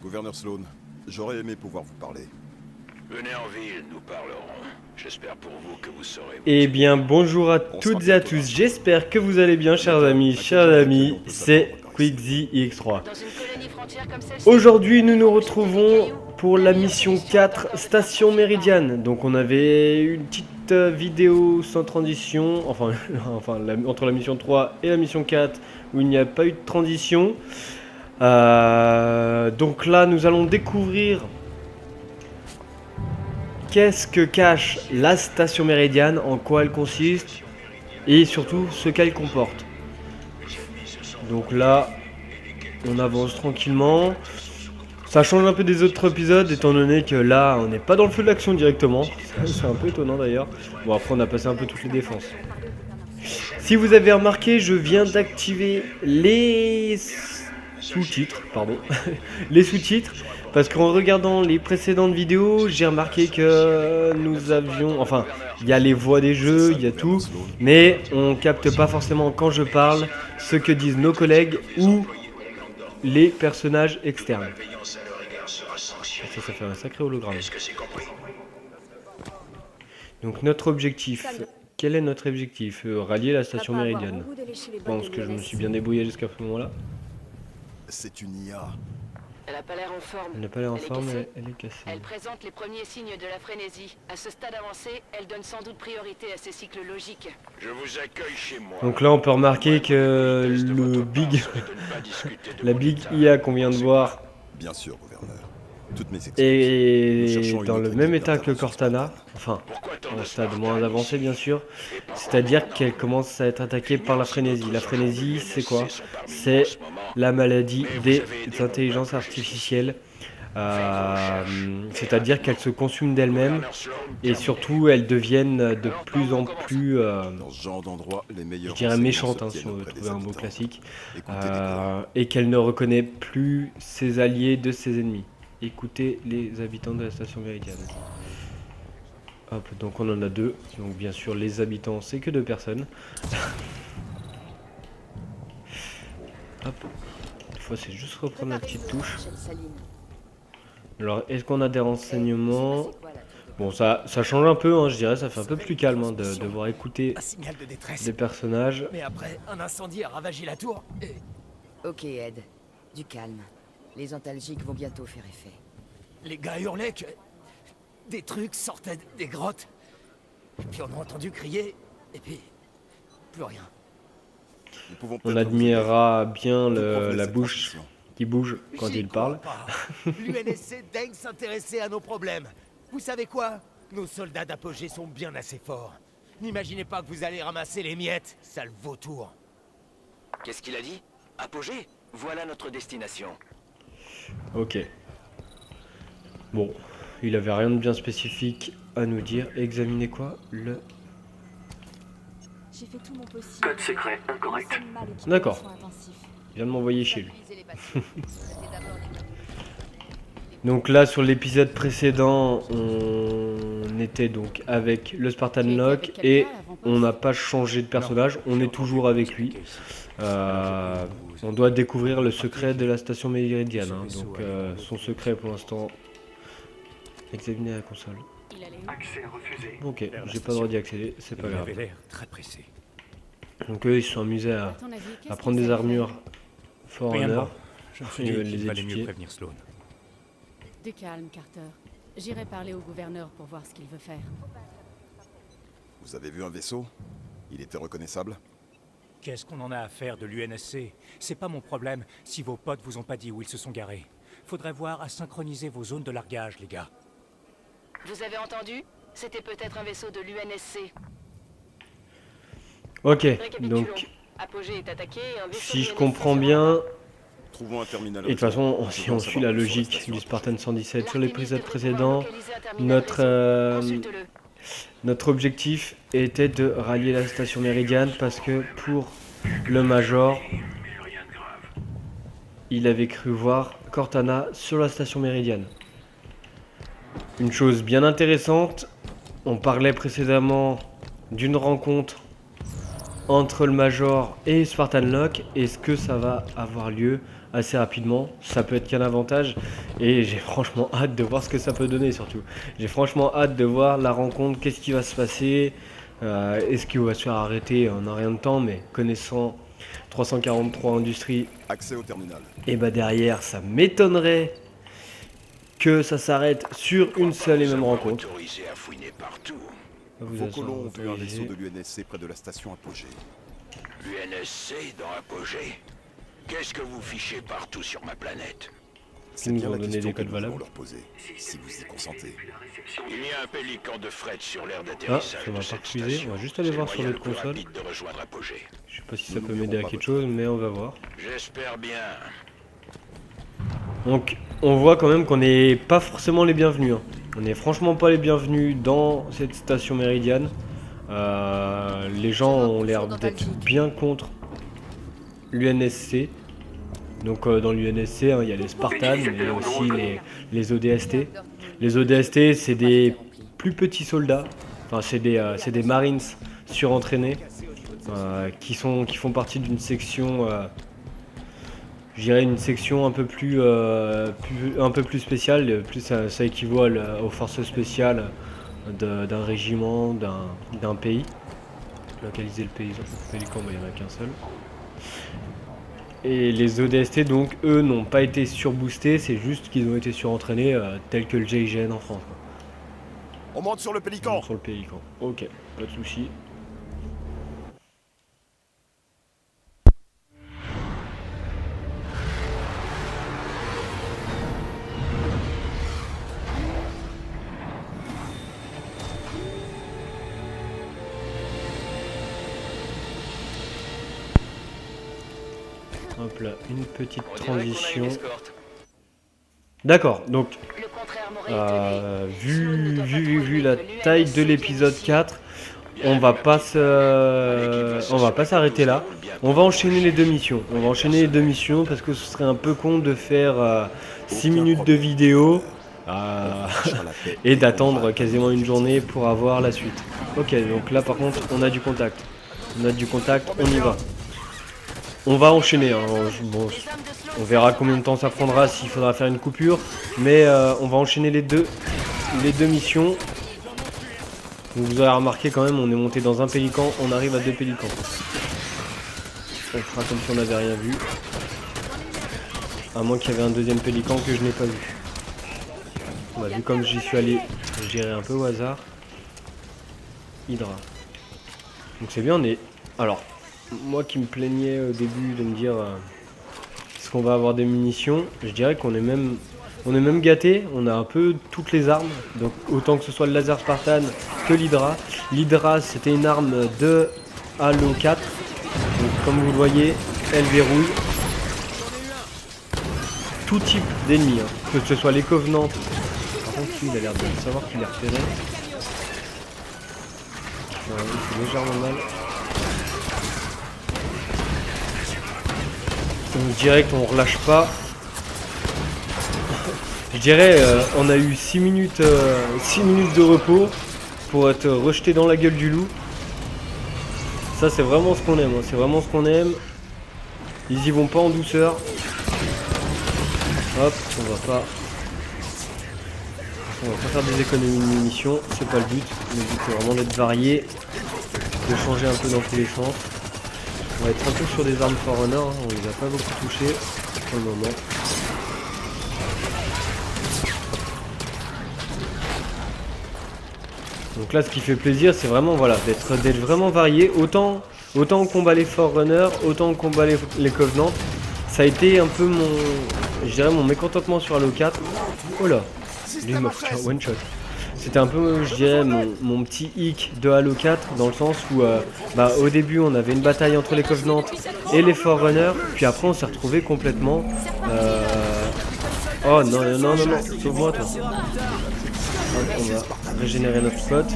Gouverneur Sloan, j'aurais aimé pouvoir vous parler. Venez en ville, nous parlerons. J'espère pour vous que vous saurez... Eh bien, bonjour à toutes et à tous, j'espère que vous allez bien, chers amis, c'est Quickzy X3. Aujourd'hui, nous nous retrouvons pour la mission 4, Station Méridiane. Donc, on avait une petite vidéo sans transition, entre la mission 3 et la mission 4, où il n'y a pas eu de transition. Donc là, nous allons découvrir qu'est-ce que cache la station Méridiane, en quoi elle consiste et surtout ce qu'elle comporte. Donc là, on avance tranquillement. Ça change un peu des autres épisodes étant donné que là, on n'est pas dans le feu de l'action directement. C'est un peu étonnant d'ailleurs. Bon, après, on a passé un peu toutes les défenses. Si vous avez remarqué, je viens d'activer les sous-titres, les sous-titres, parce qu'en regardant les précédentes vidéos, j'ai remarqué que nous avions, il y a les voix des jeux, il y a tout, mais on capte pas forcément quand je parle ce que disent nos collègues ou les personnages externes. Ça fait un sacré hologramme. Donc notre objectif, quel est notre objectif? Rallier la station Méridiane. Je pense que je me suis bien débrouillé jusqu'à ce moment-là. C'est une IA. Elle n'a pas l'air en forme. Elle n'a pas l'air en forme, elle est cassée. Elle présente les premiers signes de la frénésie. À ce stade avancé, elle donne sans doute priorité à ses cycles logiques. Je vous accueille chez moi. Donc là, on peut remarquer que la Big IA qu'on vient de voir Bien sûr, gouverneur. Toutes mes excuses. est dans le même état que Cortana. Enfin, en stade moins avancé, bien sûr. C'est-à-dire qu'elle commence à être attaquée par la frénésie. La frénésie, c'est quoi? C'est la maladie des intelligences artificielles. C'est-à-dire qu'elles se consument d'elles-mêmes et surtout elles deviennent de plus en plus, Dans ce genre d'endroit, les meilleurs je dirais méchantes, si on veut trouver un mot classique, et qu'elle ne reconnaît plus ses alliés de ses ennemis. Écoutez les habitants de la station Méridiane. Hop, donc on en a deux. Donc bien sûr les habitants c'est que 2 personnes. Hop. Une fois c'est juste reprendre la petite touche. Alors est-ce qu'on a des renseignements? Bon ça change un peu, je dirais, ça fait un peu plus calme de devoir écouter des personnages. Mais après, un incendie a ravagé la tour et... Ok Ed, du calme. Les antalgiques vont bientôt faire effet. Les gars hurlaient que... des trucs sortaient des grottes. Et puis on a entendu crier, et puis... plus rien. On admirera bien la bouche qui bouge quand il parle. L'UNSC daigne s'intéresser à nos problèmes. Vous savez quoi? Nos soldats d'apogée sont bien assez forts. N'imaginez pas que vous allez ramasser les miettes, sale vautour. Qu'est-ce qu'il a dit? Apogée? Voilà notre destination. Ok. Bon, il avait rien de bien spécifique à nous dire. Examiner quoi? J'ai fait tout mon possible. Code secret incorrect. D'accord. Il vient de m'envoyer chez lui. Donc là, sur l'épisode précédent, on était donc avec le Spartan Locke et on n'a pas changé de personnage, on est toujours avec lui. On doit découvrir le secret de la station Méridiane. Donc son secret pour l'instant, examiner la console. Accès refusé. Ok, j'ai pas le droit d'y accéder, c'est pas grave. Il avait l'air très pressé. Donc eux, ils se sont amusés à prendre des armures Forerunner. Je me suis Ils dit veulent qu'il les valait mieux étudier. prévenir Sloan. Du calme, Carter. J'irai parler au gouverneur pour voir ce qu'il veut faire. Vous avez vu un vaisseau? Il était reconnaissable? Qu'est-ce qu'on en a à faire de l'UNSC? C'est pas mon problème si vos potes vous ont pas dit où ils se sont garés. Faudrait voir à synchroniser vos zones de largage, les gars. Vous avez entendu? C'était peut-être un vaisseau de l'UNSC. Ok, Récapitulons. donc Apogée est attaqué, un vaisseau si de je l'UNSC comprends se bien, Trouvons un terminal. et de toute façon, si on suit la logique du Spartan 117 sur les épisodes précédents, notre objectif était de rallier la station Méridiane parce que pour le Major, il avait cru voir Cortana sur la station Méridiane. Une chose bien intéressante, on parlait précédemment d'une rencontre entre le Major et Spartan Locke. Est-ce que ça va avoir lieu assez rapidement. Ça peut être qu'un avantage et j'ai franchement hâte de voir ce que ça peut donner surtout. J'ai franchement hâte de voir la rencontre, qu'est-ce qui va se passer. Est-ce qu'il va se faire arrêter en un rien de temps, mais connaissant 343 Industries, Accès au terminal. et bah derrière ça m'étonnerait que ça s'arrête sur une seule et même rencontre. Autorisé à fouiner partout. Vous Vos êtes colons ont vu un vaisseau autorisé. de l'UNSC près de la station Apogée. L'UNSC dans Apogée. Qu'est-ce que vous fichez partout sur ma planète? C'est nous bien ont la donné question des que codes nous voulons valables. leur poser, si vous y consentez. Il y a un pélican de fret sur l'aire Ah, d'atterrissage ça va de pas cette refuser. station. On va juste aller C'est voir le sur moyen notre le plus console. rapide de rejoindre Apogée. Je sais pas si Nous ça peut n'oublierons m'aider à pas quelque votre chose, mais on va voir. J'espère bien. Donc on voit quand même qu'on n'est pas forcément les bienvenus. On n'est franchement pas les bienvenus dans cette station méridiane. Les gens ont l'air d'être bien contre l'UNSC. Donc dans l'UNSC, il y a les Spartans, mais il y a aussi les ODST. Les ODST, c'est des plus petits soldats. Enfin, c'est des Marines surentraînés qui font partie d'une section... je dirais une section un peu plus spéciale, plus ça équivaut aux forces spéciales d'un régiment, d'un pays. Localiser le pélican, il n'y en a qu'un seul. Et les ODST, donc, eux, n'ont pas été surboostés, c'est juste qu'ils ont été surentraînés, tels que le GIGN en France. Quoi. On monte sur le pélican. Sur le pélican. Ok, pas de soucis. Hop là, une petite transition. D'accord, donc Le contre-armement est vu la taille de l'épisode 4, on va pas s'arrêter là. On va enchaîner les deux missions. On va enchaîner les deux missions parce que ce serait un peu con de faire 6 minutes de vidéo et d'attendre quasiment une journée pour avoir la suite. Ok, donc là par contre on a du contact. On a du contact, on y va. On va enchaîner, hein. Bon, on verra combien de temps ça prendra, s'il faudra faire une coupure. Mais on va enchaîner les deux missions. Donc, vous aurez remarqué quand même, on est monté dans un pélican, on arrive à 2 pélicans. On fera comme si on n'avait rien vu. À moins qu'il y avait un deuxième pélican que je n'ai pas vu. On a vu comme j'y suis allé, je dirais un peu au hasard. Hydra. Donc c'est bien, on est... Alors... Moi qui me plaignais au début de me dire est-ce qu'on va avoir des munitions, je dirais qu'on est même gâté, on a un peu toutes les armes, donc autant que ce soit le laser Spartan que l'Hydra. L'Hydra c'était une arme de Halo 4, donc comme vous le voyez, elle verrouille tout type d'ennemis, hein. Que ce soit les Covenants. Par contre lui il a l'air de savoir qu'il est repéré. Il fait légèrement mal. Donc direct on relâche pas. Je dirais on a eu 6 minutes de repos pour être rejeté dans la gueule du loup. Ça c'est vraiment ce qu'on aime, hein. C'est vraiment ce qu'on aime. Ils y vont pas en douceur. Hop, on va pas faire des économies de munitions, c'est pas le but. Le but c'est vraiment d'être varié, de changer un peu dans tous les sens. On va être un peu sur des armes Forerunner, hein. On les a pas beaucoup touchées pour le moment. Donc là ce qui fait plaisir c'est vraiment voilà, d'être vraiment varié. Autant on combat les Forerunner, autant on combat les Covenants. Ça a été un peu mon mécontentement sur Halo 4. Oh là, lui il m'a foutu un one shot. C'était un peu, je dirais, mon petit hic de Halo 4, dans le sens où au début on avait une bataille entre les Covenants et les Forerunners, puis après on s'est retrouvé complètement... Oh non, sauve-moi toi. Hop, on va régénérer notre spot.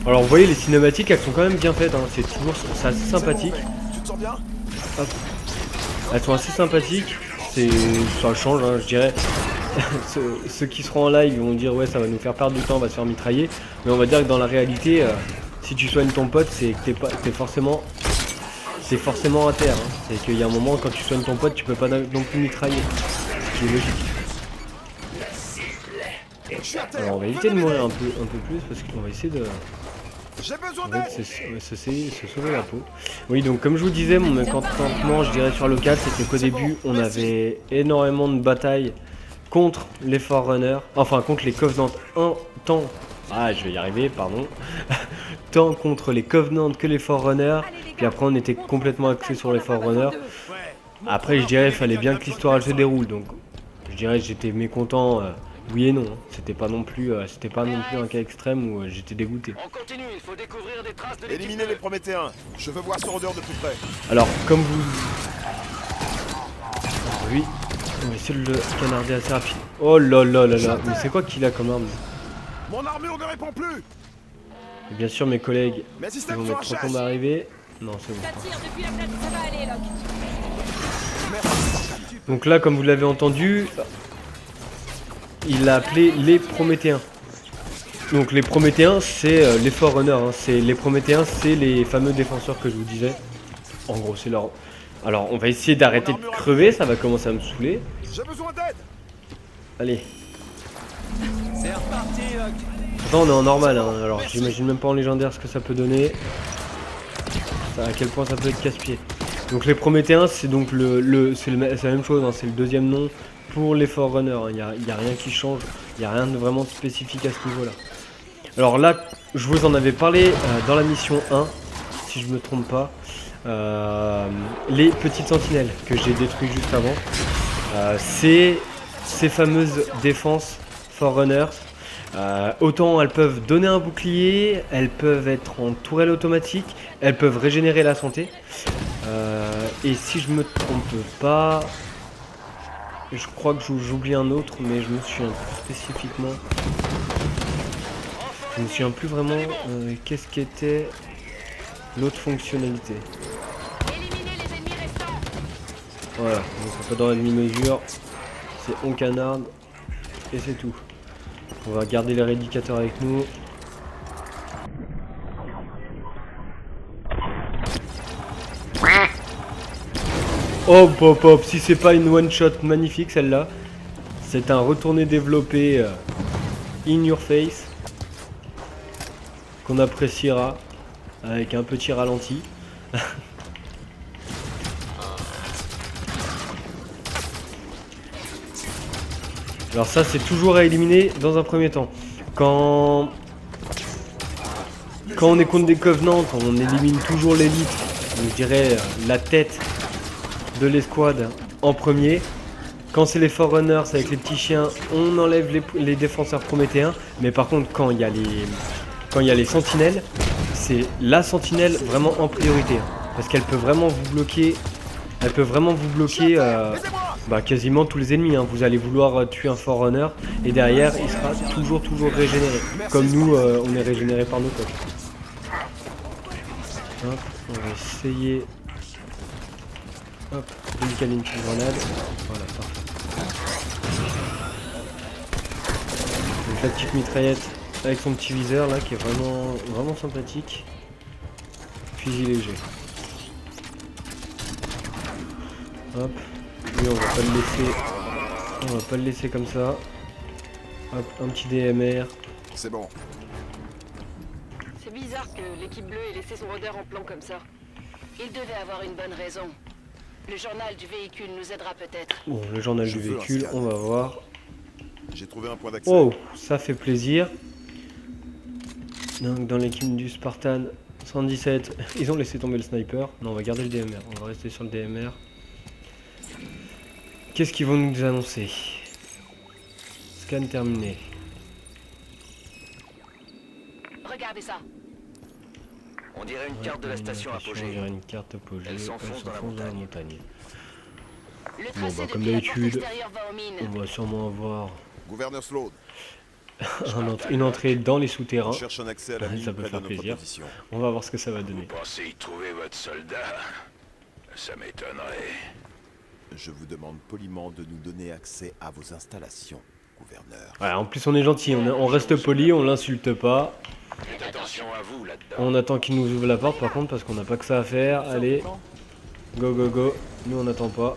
Alors vous voyez les cinématiques elles sont quand même bien faites, hein. C'est assez sympathique. Tu te sens bien? Hop. Elles sont assez sympathiques, ça change, hein, je dirais. Ceux qui seront en live vont dire ouais ça va nous faire perdre du temps, on va se faire mitrailler. Mais on va dire que dans la réalité, si tu soignes ton pote, c'est que t'es forcément c'est forcément à terre. Hein. C'est qu'il y a un moment, quand tu soignes ton pote, tu peux pas non plus mitrailler. Ce qui est logique. Alors on va éviter de mourir un peu plus parce qu'on va essayer de se sauver la peau. Oui, donc comme je vous disais, mon mécontentement, je dirais, sur local, c'était qu'au début, on avait énormément de batailles contre les Forerunners, enfin contre les Covenants, tant je vais y arriver, pardon, tant contre les Covenants que les Forerunners, puis après on était complètement axé sur les Forerunners. Après, je dirais, il fallait bien que l'histoire elle se déroule, donc je dirais, j'étais mécontent. Oui et non, hein. C'était pas non plus un cas extrême où j'étais dégoûté. On continue, il faut découvrir des traces de Éliminez les Prométhéens. Je veux voir ce rôdeur de plus près. Alors, comme vous... Oui, on va essayer de le canarder assez rapide. Oh là là là là, mais c'est quoi qu'il a comme arme? Mon armure ne répond plus. Et bien sûr, mes collègues Mes ils systèmes vont sont en mettre trop de chasse. temps d'arriver. Non, c'est bon. Ça tire depuis la planète, ça va aller, Locke. Donc là, comme vous l'avez entendu, il l'a appelé les Prométhéens. Donc les Prométhéens, c'est les Forerunners. Hein. Les Prométhéens, c'est les fameux défenseurs que je vous disais. En gros, c'est leur... Alors, on va essayer d'arrêter de crever, ça va commencer à me saouler. J'ai besoin d'aide. Allez. C'est reparti, Locke. Pourtant, on est en normal, hein. Alors j'imagine même pas en légendaire ce que ça peut donner. À quel point ça peut être casse-pied. Donc les Prométhéens, c'est donc c'est la même chose, hein. C'est le deuxième nom pour les Forerunners. Hein. Il y a rien qui change, il n'y a rien de vraiment spécifique à ce niveau-là. Alors là, je vous en avais parlé dans la mission 1, si je me trompe pas. Les petites sentinelles que j'ai détruites juste avant. C'est ces fameuses défenses Forerunners. Autant elles peuvent donner un bouclier, elles peuvent être en tourelle automatique, elles peuvent régénérer la santé. Et si je me trompe pas, je crois que j'oublie un autre, mais je me souviens spécifiquement. Je me souviens plus vraiment qu'est-ce qu'était l'autre fonctionnalité. Éliminez les ennemis restants. Voilà, donc pas dans la demi-mesure, c'est on canarde et c'est tout. On va garder les rédicateurs avec nous. Hop hop hop, si c'est pas une one shot magnifique celle-là, c'est un retourné développé in your face qu'on appréciera avec un petit ralenti. Alors ça c'est toujours à éliminer dans un premier temps. Quand on est contre des Covenants, on élimine toujours l'élite, je dirais la tête de l'escouade en premier. Quand c'est les Forerunners avec les petits chiens, on enlève les défenseurs prométhéens. Mais par contre quand il y a les sentinelles, c'est la sentinelle vraiment en priorité. Parce qu'elle peut vraiment vous bloquer. Elle peut vraiment vous bloquer quasiment tous les ennemis. Hein. Vous allez vouloir tuer un Forerunner et derrière il sera toujours régénéré. Comme nous on est régénéré par nos coques. Hop, on va essayer. Hop, de lui caler une petite grenade. Voilà, parfait. Donc la petite mitraillette avec son petit viseur là qui est vraiment sympathique. Fusil léger. Hop, lui on va pas le laisser. On va pas le laisser comme ça. Hop, un petit DMR. C'est bon. C'est bizarre que l'équipe bleue ait laissé son rôdeur en plan comme ça. Il devait avoir une bonne raison. Le journal du véhicule nous aidera peut-être. Bon, le journal du véhicule, on va voir. J'ai trouvé un point d'accès. Oh, ça fait plaisir. Donc dans l'équipe du Spartan 117, ils ont laissé tomber le sniper. Non, on va garder le DMR. On va rester sur le DMR. Qu'est-ce qu'ils vont nous annoncer? Scan terminé. Regardez ça. On dirait une carte de la station On Apogée. dirait une carte Apogée. Elle s'enfonce dans la montagne. Le tracé comme depuis la porte d'habitude, extérieure va aux mines. On va sûrement avoir Gouverneur Sloan, une entrée dans les souterrains. on cherche un accès à la Ça mine peut près de faire notre plaisir. position. On va voir ce que ça va donner. Vous pensez y trouver votre soldat? Ça m'étonnerait. Je vous demande poliment de nous donner accès à vos installations, gouverneur. Ouais, en plus on est gentil, on reste poli, on l'insulte pas. Faites attention à vous là-dedans. On attend qu'il nous ouvre la porte par contre parce qu'on n'a pas que ça à faire. Allez, go go go. Nous on n'attend pas.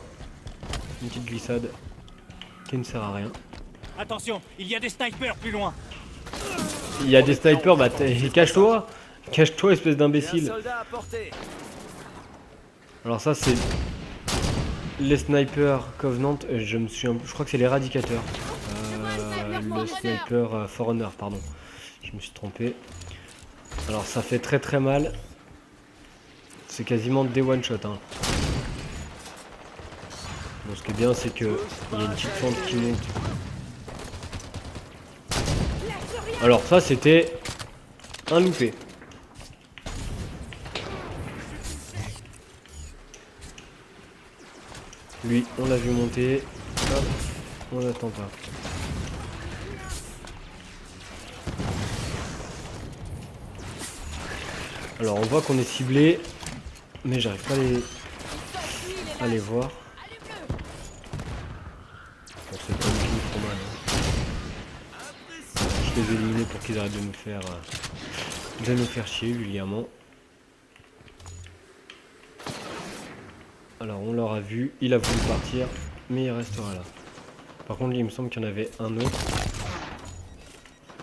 Une petite glissade qui ne sert à rien. Attention, il y a des snipers plus loin. Il y a des snipers, bah cache-toi. Cache-toi espèce d'imbécile. Alors ça c'est les snipers Covenant, je crois que c'est l'éradicateur. Le sniper Forerunner, pardon. Je me suis trompé. Alors ça fait très très mal. C'est quasiment des one shot hein. Bon, ce qui est bien c'est que il y a une petite fente qui monte. Alors ça c'était un loupé. Lui on l'a vu monter. Hop, on n'attend pas. Alors on voit qu'on est ciblé, mais j'arrive pas à les voir. Bon, c'est pas du tout trop mal. Hein. Je les ai éliminés pour qu'ils arrêtent de nous faire chier vulgairement. Alors on l'aura vu, il a voulu partir, mais il restera là. Par contre il me semble qu'il y en avait un autre.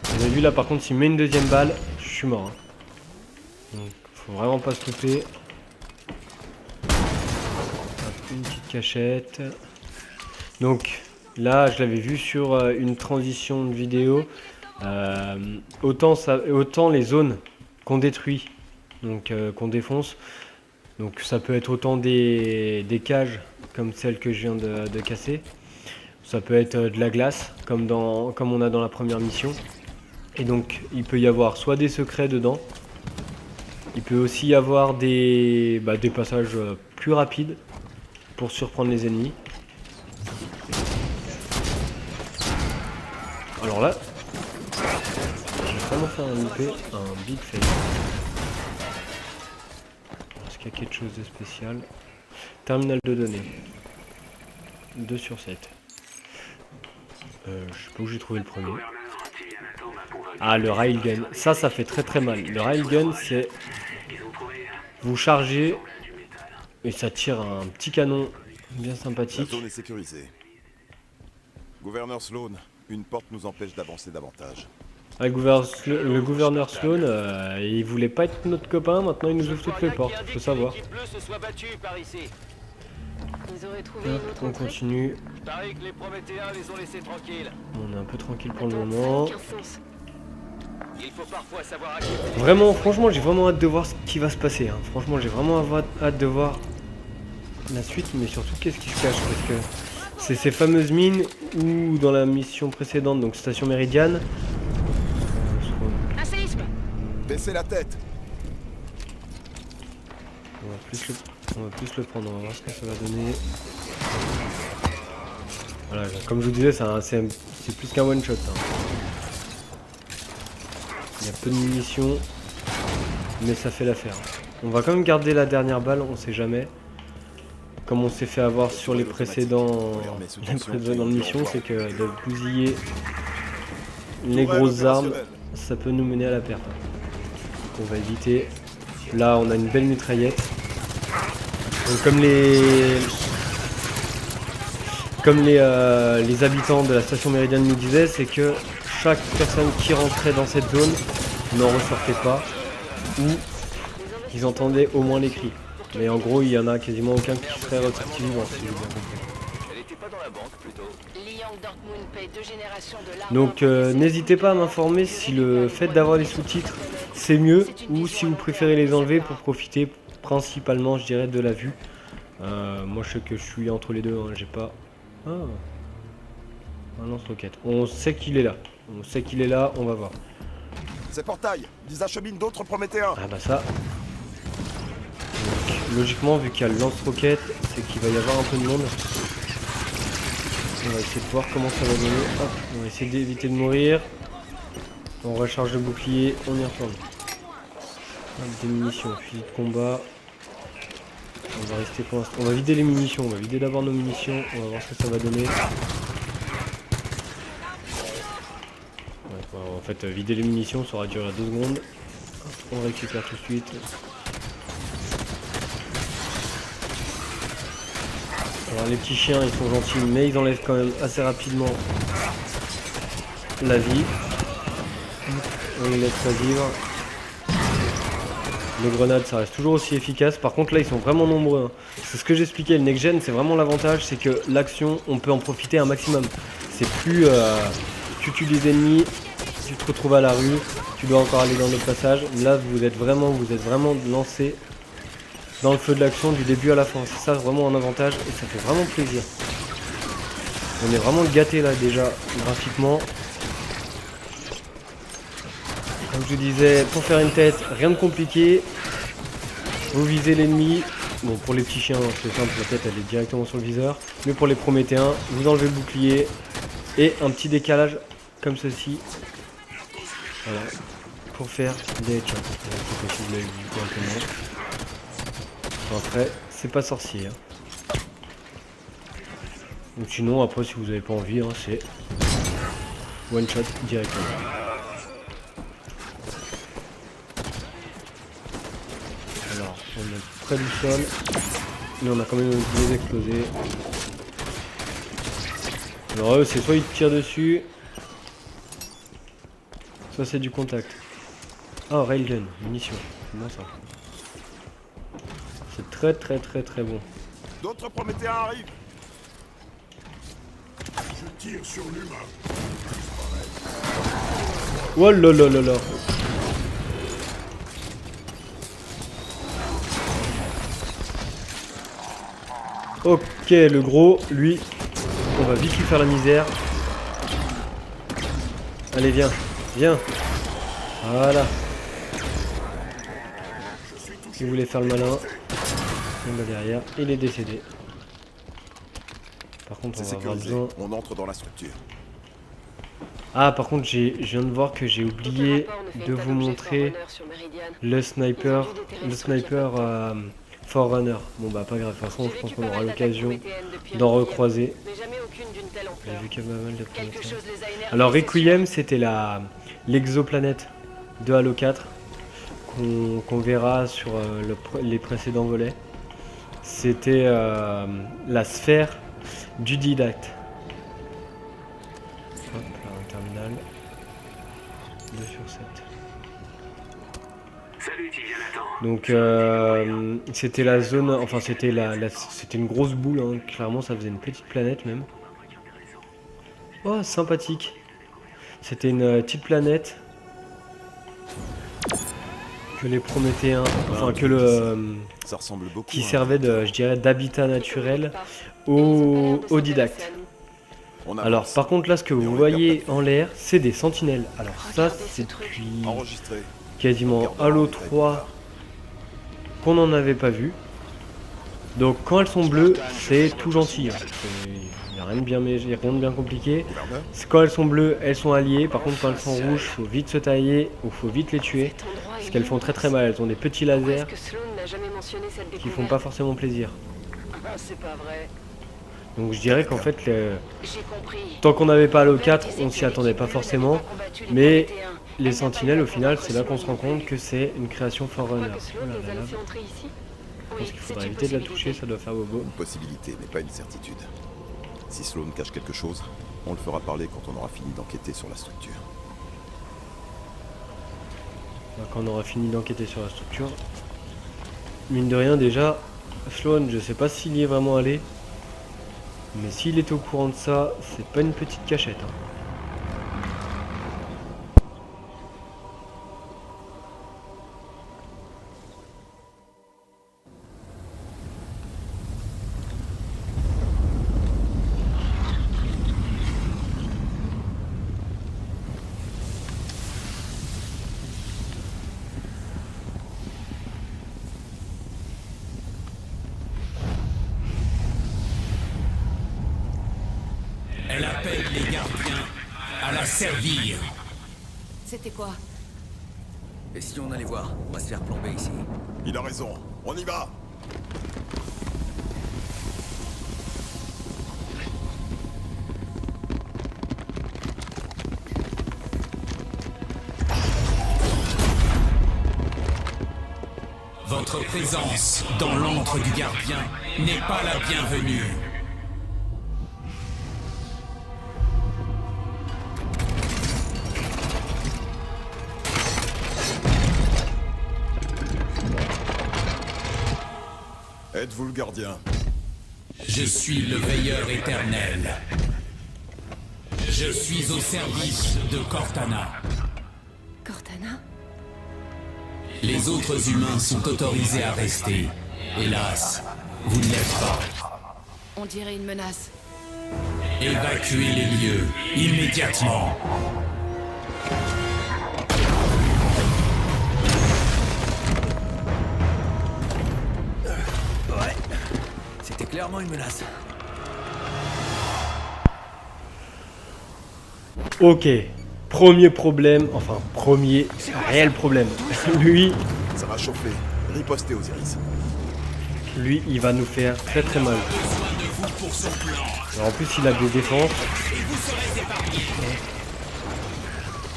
Vous avez vu là par contre s'il met une deuxième balle, je suis mort. Hein. Donc faut vraiment pas se louper. Une petite cachette. Donc là je l'avais vu sur une transition de vidéo. Autant les zones qu'on détruit, donc qu'on défonce. Donc ça peut être autant des cages comme celle que je viens de casser. Ça peut être de la glace comme on a dans la première mission. Et donc il peut y avoir soit des secrets dedans. Il peut aussi y avoir des passages plus rapides pour surprendre les ennemis. Alors là, j'ai vraiment fait un big fail. Est-ce qu'il y a quelque chose de spécial? Terminal de données. 2 sur 7. Je sais pas où j'ai trouvé le premier. Ah, le railgun. Ça fait très très mal. Le railgun, c'est... Vous chargez et ça tire un petit canon bien La sympathique. zone est sécurisée. Gouverneur Sloan, une porte nous empêche d'avancer davantage. Ah, le gouverneur Sloan, il voulait pas être notre copain, maintenant il nous ouvre toutes les portes, faut savoir. Ils auraient trouvé une autre On entrée. continue. Pareil que les Prométhéens les ont laissés tranquilles. On est un peu tranquille pour le Attends, moment. ça n'a aucun sens. Il faut parfois savoir accepter. Vraiment, franchement, j'ai vraiment hâte de voir ce qui va se passer. Hein. Franchement, j'ai vraiment hâte de voir la suite, mais surtout qu'est-ce qui se cache. Parce que c'est ces fameuses mines où dans la mission précédente, donc Station Méridiane. Un séisme. Baissez la tête! On va plus le prendre, on va voir ce que ça va donner. Voilà, comme je vous disais, c'est plus qu'un one shot. Hein. Il y a peu de munitions, mais ça fait l'affaire. On va quand même garder la dernière balle, on sait jamais. Comme on s'est fait avoir sur les précédentes missions, c'est que de bousiller les grosses armes, ça peut nous mener à la perte. Donc on va éviter. Là, on a une belle mitraillette. Donc, comme les habitants de la station Méridiane nous disaient, c'est que chaque personne qui rentrait dans cette zone n'en ressortait pas, ou ils entendaient au moins les cris. Mais en gros, il y en a quasiment aucun qui serait ressorti vivant, si j'ai bien compris. Elle était pas dans la banque plutôt. Liang Dortmund paye 2 générations de l'arme. Donc n'hésitez pas à m'informer si le fait d'avoir les sous-titres c'est mieux, ou si vous préférez les enlever pour profiter principalement, je dirais, de la vue. Moi je sais que je suis entre les deux, hein, j'ai pas... Ah, un lance-roquette. On sait qu'il est là. On sait qu'il est là, on va voir. Ces portails, ils acheminent d'autres Prométhéens! Ah bah ça. Donc, logiquement, vu qu'il y a le lance-roquette, c'est qu'il va y avoir un peu de monde. On va essayer de voir comment ça va donner. Hop, on va essayer d'éviter de mourir. On recharge le bouclier, on y retourne. Hop, des munitions, fusil de combat. On va rester pour l'instant. On va vider les munitions, on va vider d'abord nos munitions. On va voir ce que ça va donner. Ouais, En fait, vider les munitions, ça aura duré 2 secondes. On récupère tout de suite. Alors les petits chiens, ils sont gentils, mais ils enlèvent quand même assez rapidement la vie. On les laisse pas vivre. Les grenades, ça reste toujours aussi efficace. Par contre, là, ils sont vraiment nombreux. Hein. C'est ce que j'expliquais. Le next-gen, c'est vraiment l'avantage, c'est que l'action, on peut en profiter un maximum. C'est plus... tu tues des ennemis, tu te retrouves à la rue, tu dois encore aller dans le passage. Là, vous êtes vraiment lancé dans le feu de l'action du début à la fin. C'est ça vraiment un avantage et ça fait vraiment plaisir. On est vraiment gâté là déjà, graphiquement. Comme je vous disais, pour faire une tête, rien de compliqué. Vous visez l'ennemi. Bon, pour les petits chiens, c'est simple, la tête elle est directement sur le viseur. Mais pour les Prométhéens, vous enlevez le bouclier. Et un petit décalage comme ceci. Voilà. Pour faire des headshots. C'est possible de l'éviter un peu moins. Après, c'est pas sorcier. Hein. Donc sinon, après, si vous avez pas envie, hein, c'est one shot directement. Alors, on est près du sol, mais on a quand même des explosés. Alors eux, c'est soit ils tirent dessus, soit c'est du contact. Ah, railgun, munition, c'est bon ça. C'est très bon. D'autres Prométhéens arrivent. Je tire sur l'humain. Oh là là là là. Ok, le gros, lui, on va vite lui faire la misère. Allez, viens, viens. Voilà. Il voulait faire le malin. Il va derrière, il est décédé. Par contre, on va avoir besoin... On entre dans la structure. Ah, par contre, je viens de voir que j'ai oublié de vous montrer le sniper Forerunner. Bon bah pas grave, de toute façon je pense qu'on aura l'occasion d'en recroiser. J'ai vu qu'il y avait pas mal de Prométhéens. Alors Requiem, c'était l'exoplanète de Halo 4 qu'on verra sur les précédents volets. C'était la sphère du didacte. Hop, là, un terminal. 2 sur 7. Salut, Nathan. Donc c'était la zone, enfin c'était c'était une grosse boule, hein. Clairement ça faisait une petite planète même. Oh sympathique. C'était une petite planète que les Prométhéens, enfin que ça ressemble beaucoup, qui servait je dirais d'habitat naturel aux didactes. Alors par contre là ce que vous voyez en l'air c'est des sentinelles. Alors ça c'est depuis quasiment Halo 3 qu'on n'en avait pas vu. Donc quand elles sont bleues c'est tout gentil. Il n'y a rien de bien compliqué. Quand elles sont bleues elles sont alliées. Par contre quand elles sont rouges faut vite se tailler ou faut vite les tuer. Parce qu'elles font très mal. Elles ont des petits lasers qui font pas forcément plaisir. Donc je dirais qu'en fait, tant qu'on n'avait pas Halo 4, on s'y attendait pas forcément. Mais les sentinelles, au final, c'est là qu'on se rend compte que c'est une création Forerunner. Voilà, je pense qu'il faudra éviter de la toucher, ça doit faire bobo. Une possibilité, mais pas une certitude. Si Sloan cache quelque chose, on le fera parler quand on aura fini d'enquêter sur la structure. Quand on aura fini d'enquêter sur la structure, mine de rien déjà, Sloan, je sais pas s'il y est vraiment allé. Mais s'il était au courant de ça, c'est pas une petite cachette. Hein. Elle appelle les gardiens à la servir. C'était quoi? Et si on allait voir? On va se faire plomber ici. Il a raison, on y va. votre présence dans l'antre du gardien n'est pas la bienvenue. Êtes-vous le gardien? Je suis le veilleur éternel. Je suis au service de Cortana. Cortana? Les autres humains sont autorisés à rester. Hélas, vous ne l'êtes pas. On dirait une menace. Évacuez les lieux, immédiatement. Ouais, c'était clairement une menace. Ok, premier problème, enfin premier réel problème. Lui, Ça va chauffer. Ripostez, Osiris. lui, il va nous faire très très mal. Alors en plus, il a des défenses.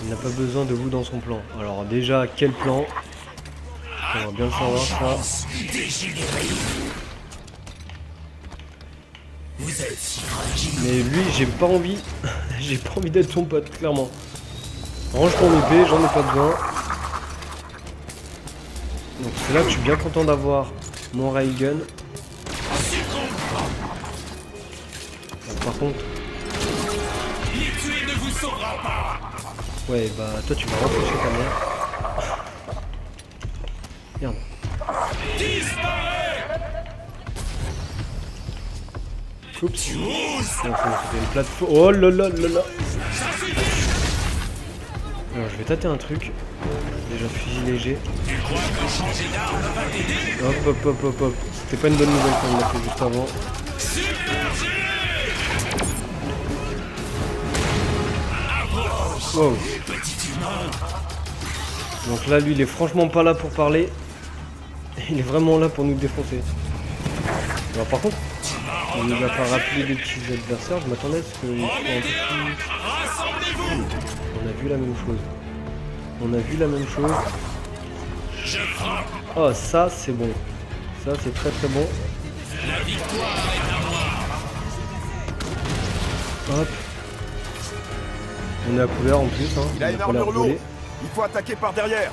Il n'a pas besoin de vous dans son plan. Alors déjà, quel plan? On va bien le savoir ça. Mais lui, j'ai pas envie. J'ai pas envie d'être son pote, clairement. Range ton épée, j'en ai pas besoin. Donc c'est là que je suis bien content d'avoir mon railgun. Par contre. Ouais, bah toi tu vas rapprocher ta mère. Merde. Oups. Non, c'était une plateforme. Oh là là là là. Alors je vais tâter un truc. Déjà fusil léger. Hop hop hop hop hop. C'était pas une bonne nouvelle quand on l'a fait juste avant. Wow. Donc là lui il est franchement pas là pour parler. Il est vraiment là pour nous défoncer. Alors par contre, il nous a pas rappelé des petits adversaires, je m'attendais à ce qu'il soit un peu plus... On a vu la même chose. On a vu la même chose. Oh ça c'est bon. Ça c'est très très bon. Hop. On est à couvert en plus, hein. Il a une armure lourde. Il faut attaquer par derrière.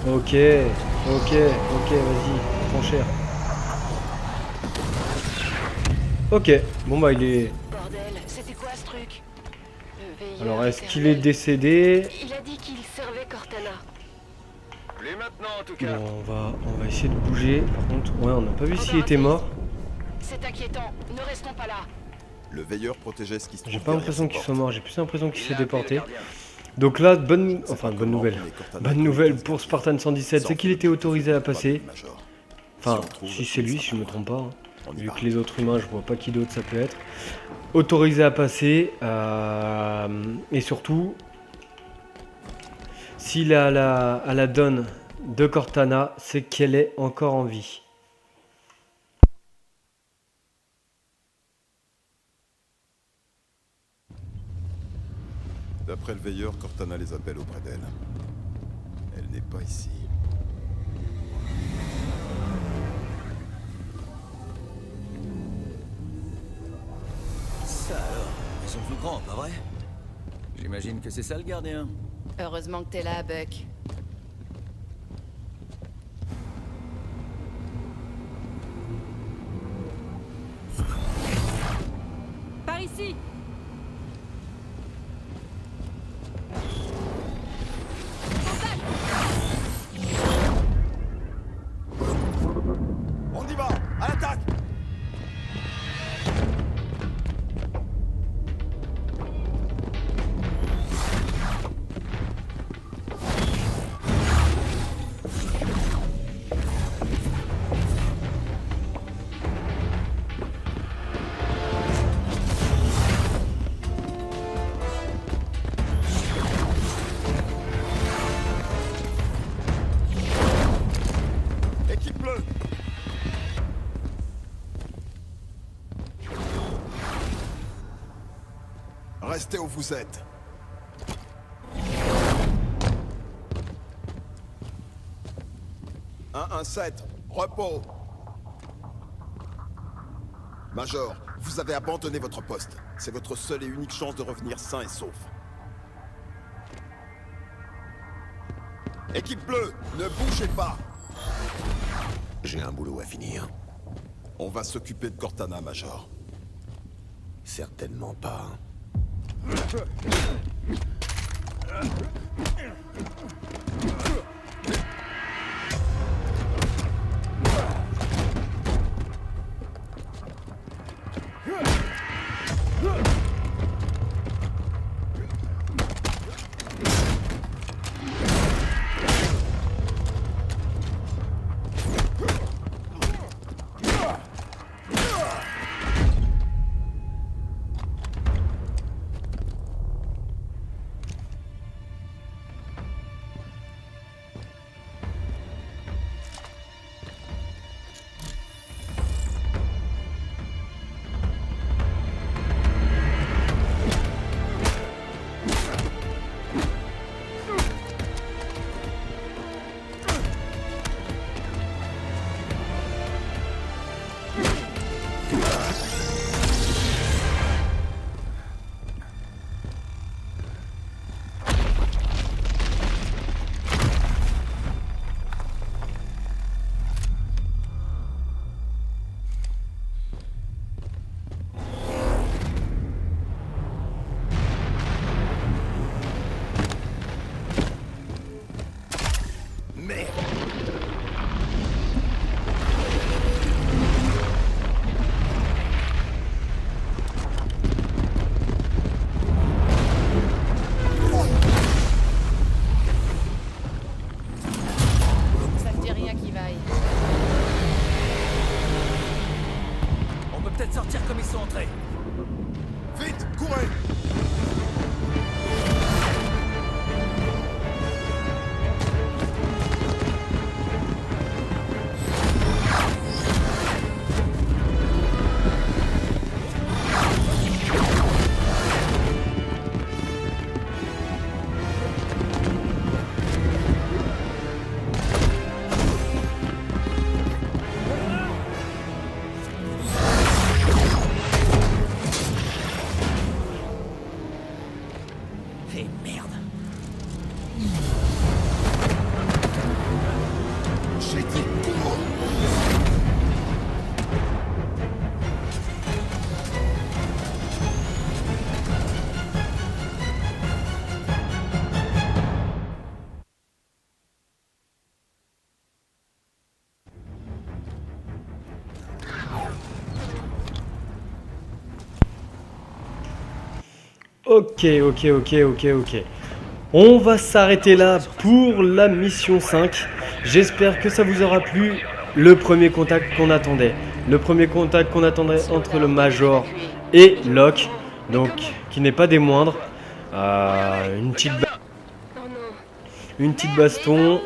Ok, ok, vas-y, prends cher. Ok, bon bah il est... Bordel, c'était quoi ce truc? Alors est-ce qu'il est décédé? Il a dit qu'il servait Cortana. Plus maintenant en tout cas. Bon, on va essayer de bouger. Par contre, ouais, on n'a pas vu s'il était mort. C'est inquiétant, ne restons pas là. Le veilleur protégeait ce qui se trouve J'ai pas l'impression qu'il soit mort, j'ai plus l'impression qu'il s'est déporté. gardien. Donc là, bonne nouvelle pour Spartan 117, c'est qu'il était autorisé à passer. Enfin, si c'est lui, si je me trompe pas. Hein. Vu que les autres humains, je vois pas qui d'autre ça peut être. Autorisé à passer. Et surtout, s'il est à la donne de Cortana, c'est qu'elle est encore en vie. D'après le veilleur, Cortana les appelle auprès d'elle. Elle n'est pas ici. Ça alors, ils sont plus grands, pas vrai? J'imagine que c'est ça le gardien. Heureusement que t'es là, Buck. Par ici! On y va! À l'attaque! Équipe bleue! Restez où vous êtes. 117, repos. Major, vous avez abandonné votre poste. C'est votre seule et unique chance de revenir sain et sauf. Équipe bleue, ne bougez pas. J'ai un boulot à finir. On va s'occuper de Cortana, Major. Certainement pas. Sortir comme ils sont entrés. Vite, courez! Ok. On va s'arrêter là pour la mission 5. J'espère que ça vous aura plu. Le premier contact qu'on attendait. Le premier contact qu'on attendait entre le Major et Locke. Donc, qui n'est pas des moindres. Une petite baston.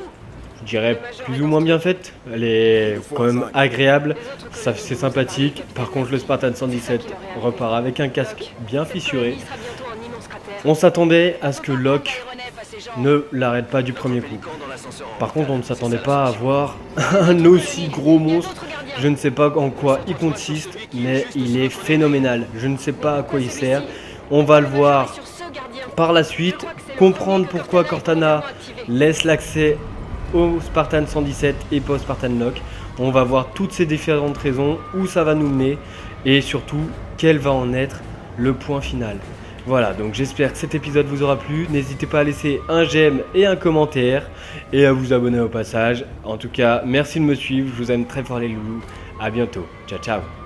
Je dirais plus ou moins bien faite. Elle est quand même agréable. C'est sympathique. Par contre, le Spartan 117 repart avec un casque bien fissuré. On s'attendait à ce que Locke ne l'arrête pas du premier coup. Par contre, on ne s'attendait pas à voir un aussi gros monstre. Je ne sais pas en quoi il consiste, mais il est phénoménal. Je ne sais pas à quoi il sert. On va le voir par la suite. Comprendre pourquoi Cortana laisse l'accès au Spartan 117 et pas au Spartan Locke. On va voir toutes ces différentes raisons, où ça va nous mener et surtout quel va en être le point final. Voilà, donc j'espère que cet épisode vous aura plu. N'hésitez pas à laisser un j'aime et un commentaire et à vous abonner au passage. En tout cas, merci de me suivre. Je vous aime très fort les loulous. À bientôt. Ciao, ciao.